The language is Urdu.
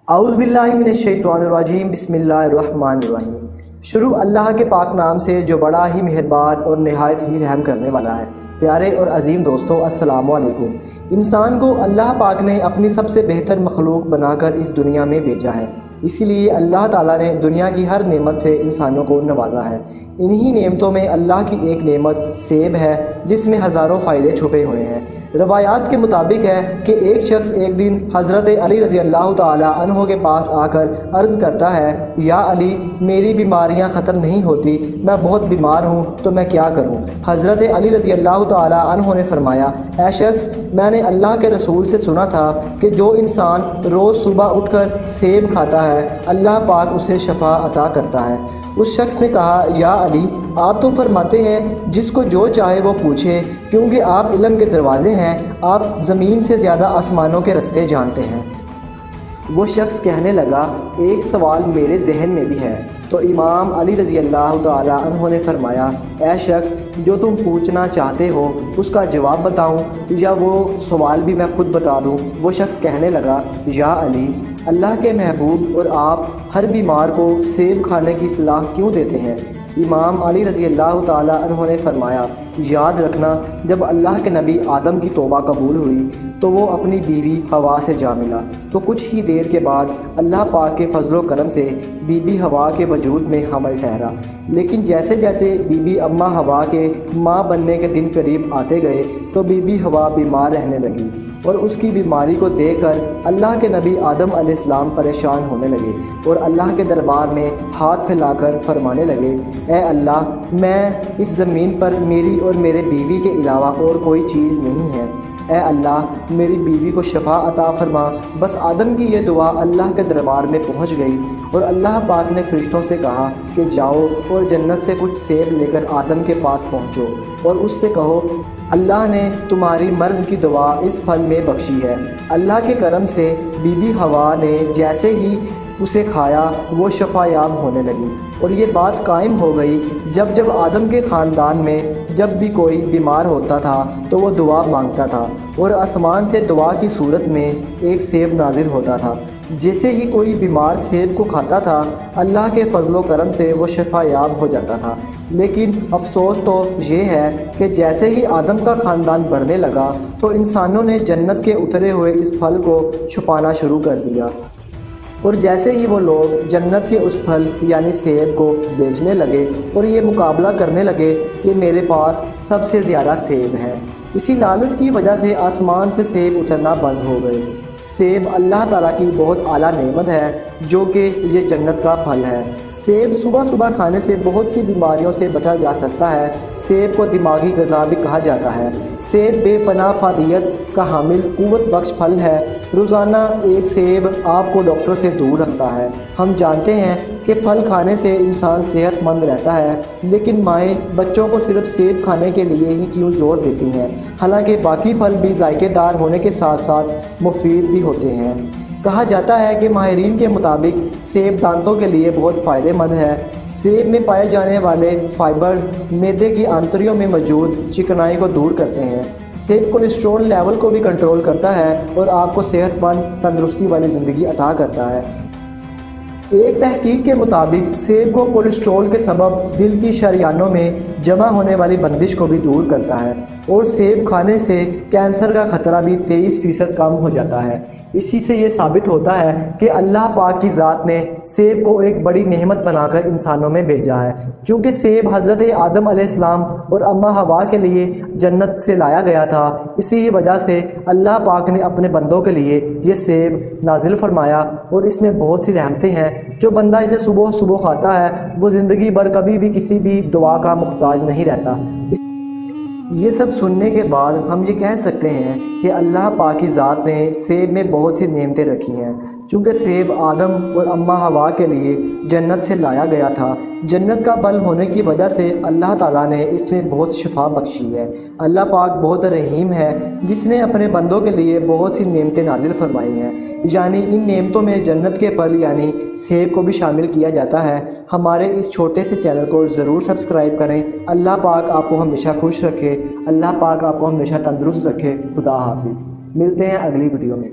اعوذ باللہ من الشیطان الرجیم، بسم اللہ الرحمن الرحیم۔ شروع اللہ کے پاک نام سے جو بڑا ہی مہربان اور نہایت ہی رحم کرنے والا ہے۔ پیارے اور عظیم دوستو، السلام علیکم۔ انسان کو اللہ پاک نے اپنی سب سے بہتر مخلوق بنا کر اس دنیا میں بھیجا ہے، اسی لیے اللہ تعالیٰ نے دنیا کی ہر نعمت سے انسانوں کو نوازا ہے۔ انہی نعمتوں میں اللہ کی ایک نعمت سیب ہے، جس میں ہزاروں فائدے چھپے ہوئے ہیں۔ روایات کے مطابق ہے کہ ایک شخص ایک دن حضرت علی رضی اللہ تعالیٰ عنہ کے پاس آ کر عرض کرتا ہے، یا علی، میری بیماریاں ختم نہیں ہوتی، میں بہت بیمار ہوں، تو میں کیا کروں؟ حضرت علی رضی اللہ تعالیٰ عنہ نے فرمایا، اے شخص، میں نے اللہ کے رسول سے سنا تھا کہ جو انسان روز صبح اٹھ کر سیب کھاتا ہے، اللہ پاک اسے شفا عطا کرتا ہے۔ اس شخص نے کہا، یا علی، آپ تو فرماتے ہیں جس کو جو چاہے وہ پوچھے، کیونکہ آپ علم کے دروازے ہیں، آپ زمین سے زیادہ آسمانوں کے رستے جانتے ہیں۔ وہ شخص کہنے لگا، ایک سوال میرے ذہن میں بھی ہے۔ تو امام علی رضی اللہ تعالیٰ عنہ نے فرمایا، اے شخص، جو تم پوچھنا چاہتے ہو اس کا جواب بتاؤں یا وہ سوال بھی میں خود بتا دوں؟ وہ شخص کہنے لگا، یا علی، اللہ کے محبوب اور آپ ہر بیمار کو سیب کھانے کی صلاح کیوں دیتے ہیں؟ امام علی رضی اللہ تعالیٰ عنہ نے فرمایا، یاد رکھنا، جب اللہ کے نبی آدم کی توبہ قبول ہوئی تو وہ اپنی بیوی حوا سے جا ملا، تو کچھ ہی دیر کے بعد اللہ پاک کے فضل و کرم سے بی بی حوا کے وجود میں حمل ٹھہرا۔ لیکن جیسے جیسے بی بی اماں حوا کے ماں بننے کے دن قریب آتے گئے تو بی بی حوا بیمار رہنے لگی، اور اس کی بیماری کو دیکھ کر اللہ کے نبی آدم علیہ السلام پریشان ہونے لگے اور اللہ کے دربار میں ہاتھ پھیلا کر فرمانے لگے، اے اللہ، میں اس زمین پر میری اور میرے بیوی کے علاوہ اور کوئی چیز نہیں ہے، اے اللہ، میری بیوی کو شفا عطا فرما۔ بس آدم کی یہ دعا اللہ کے دربار میں پہنچ گئی، اور اللہ پاک نے فرشتوں سے کہا کہ جاؤ اور جنت سے کچھ سیب لے کر آدم کے پاس پہنچو اور اس سے کہو، اللہ نے تمہاری مرض کی دوا اس پھل میں بخشی ہے۔ اللہ کے کرم سے بی بی حوا نے جیسے ہی اسے کھایا وہ شفا یاب ہونے لگی، اور یہ بات قائم ہو گئی جب جب آدم کے خاندان میں جب بھی کوئی بیمار ہوتا تھا تو وہ دعا مانگتا تھا اور آسمان سے دعا کی صورت میں ایک سیب نازل ہوتا تھا۔ جیسے ہی کوئی بیمار سیب کو کھاتا تھا، اللہ کے فضل و کرم سے وہ شفا یاب ہو جاتا تھا۔ لیکن افسوس تو یہ ہے کہ جیسے ہی آدم کا خاندان بڑھنے لگا تو انسانوں نے جنت کے اترے ہوئے اس پھل کو چھپانا شروع کر دیا، اور جیسے ہی وہ لوگ جنت کے اس پھل یعنی سیب کو بیچنے لگے اور یہ مقابلہ کرنے لگے کہ میرے پاس سب سے زیادہ سیب ہے، اسی لالچ کی وجہ سے آسمان سے سیب اترنا بند ہو گئے۔ سیب اللہ تعالیٰ کی بہت اعلیٰ نعمت ہے، جو کہ یہ جنت کا پھل ہے۔ سیب صبح صبح کھانے سے بہت سی بیماریوں سے بچا جا سکتا ہے۔ سیب کو دماغی غذا بھی کہا جاتا ہے۔ سیب بے پناہ فادیت کا حامل قوت بخش پھل ہے۔ روزانہ ایک سیب آپ کو ڈاکٹر سے دور رکھتا ہے۔ ہم جانتے ہیں کہ پھل کھانے سے انسان صحت مند رہتا ہے، لیکن مائیں بچوں کو صرف سیب کھانے کے لیے ہی کیوں زور دیتی ہیں، حالانکہ باقی پھل بھی ذائقے دار ہونے کے ساتھ ساتھ مفید بھی ہوتے ہیں۔ کہا جاتا ہے کہ ماہرین کے مطابق سیب دانتوں کے لیے بہت فائدہ مند ہے۔ سیب میں پائے جانے والے فائبرز معدے کی آنتڑیوں میں موجود چکنائی کو دور کرتے ہیں۔ سیب کولیسٹرول لیول کو بھی کنٹرول کرتا ہے اور آپ کو صحت مند تندرستی والی زندگی عطا کرتا ہے۔ ایک تحقیق کے مطابق سیب کو کولیسٹرول کے سبب دل کی شریانوں میں جمع ہونے والی بندش کو بھی دور کرتا ہے، اور سیب کھانے سے کینسر کا خطرہ بھی 23% کم ہو جاتا ہے۔ اسی سے یہ ثابت ہوتا ہے کہ اللہ پاک کی ذات نے سیب کو ایک بڑی نعمت بنا کر انسانوں میں بھیجا ہے۔ چونکہ سیب حضرت آدم علیہ السلام اور اماں حوا کے لیے جنت سے لایا گیا تھا، اسی وجہ سے اللہ پاک نے اپنے بندوں کے لیے یہ سیب نازل فرمایا، اور اس میں بہت سی رحمتیں ہیں۔ جو بندہ اسے صبح صبح کھاتا ہے وہ زندگی بھر کبھی بھی کسی بھی دعا کا محتاج نہیں رہتا۔ یہ سب سننے کے بعد ہم یہ کہہ سکتے ہیں کہ اللہ پاک کی ذات نے سیب میں بہت سی نعمتیں رکھی ہیں۔ چونکہ سیب آدم اور اماں حوا کے لیے جنت سے لایا گیا تھا، جنت کا پھل ہونے کی وجہ سے اللہ تعالیٰ نے اس میں بہت شفا بخشی ہے۔ اللہ پاک بہت رحیم ہے، جس نے اپنے بندوں کے لیے بہت سی نعمتیں نازل فرمائی ہیں، یعنی ان نعمتوں میں جنت کے پھل یعنی سیب کو بھی شامل کیا جاتا ہے۔ ہمارے اس چھوٹے سے چینل کو ضرور سبسکرائب کریں۔ اللہ پاک آپ کو ہمیشہ خوش رکھے، اللہ پاک آپ کو ہمیشہ تندرست رکھے۔ خدا حافظ، ملتے ہیں اگلی ویڈیو میں۔